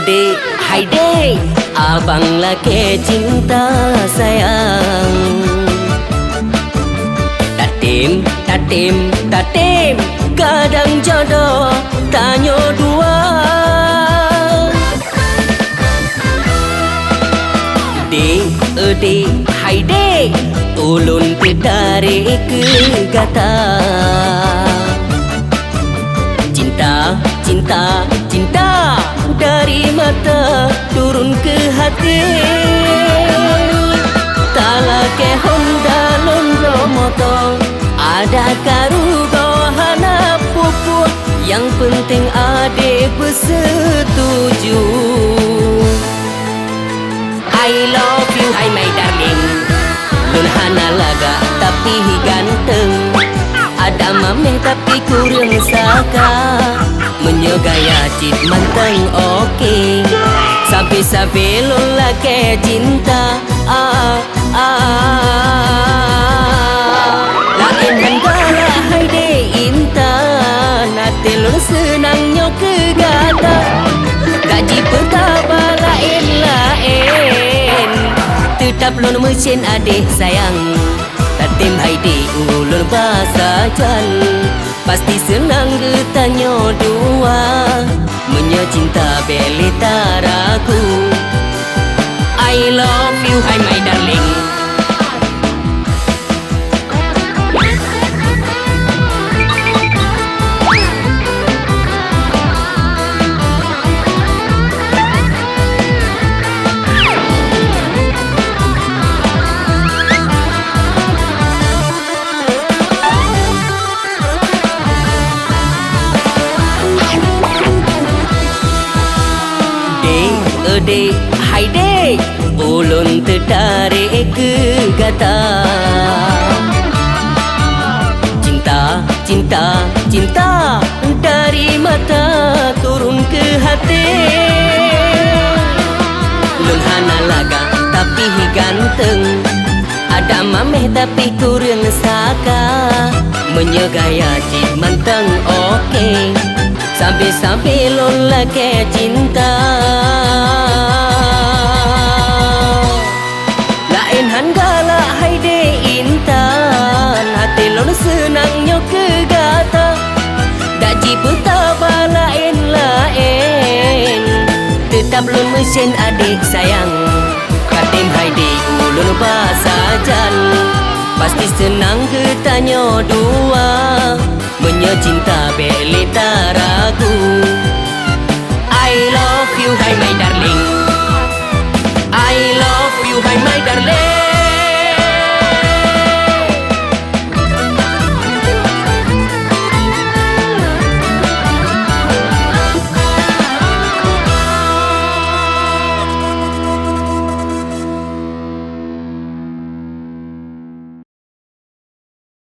Dek, hai dek, abang laki cinta sayang. Tatim, tatim, tatim, kadang jodoh tanya dua. Dek, hai dek, ulun tertarik ke gata. Cinta, cinta, cinta, dari mata turun ke hati. Tala ke Honda Londo motor, ada karugo hana pupuk. Yang penting adik bersetuju. I love you, hai my darling. Lun hana laga tapi ganteng. Ada mameh tapi kurang saka. Menyogaya cit manteng oke. Sampai-sampai lun laki cinta. Lain hanggala hai de intan. Hati lun senangnya kegata. Gaji pertama lain-lain. Tetap lun mesin adik sayang. Tatim hai de ulun bahasa jan. Pasti senang getanya dua. Menyecinta belita ragu. I love you, hai my darling. Dek, hai dek, ulun tertarik ke gata. Cinta, cinta, cinta, dari mata turun ke hati. Lun hana laga tapi ganteng. Ada mameh tapi kurang saka. Menyegaya cik manteng oke. Sampai-sampai lun laki cinta. Lain hanggala hai de intan. Hati lun senangnya kegata. Gaji betapa lain-lain. Tetap lun mesin adik sayang. Katim hai de ulun bahasa jan. Pasti senang ketanya dua. Menyecinta belita ragu.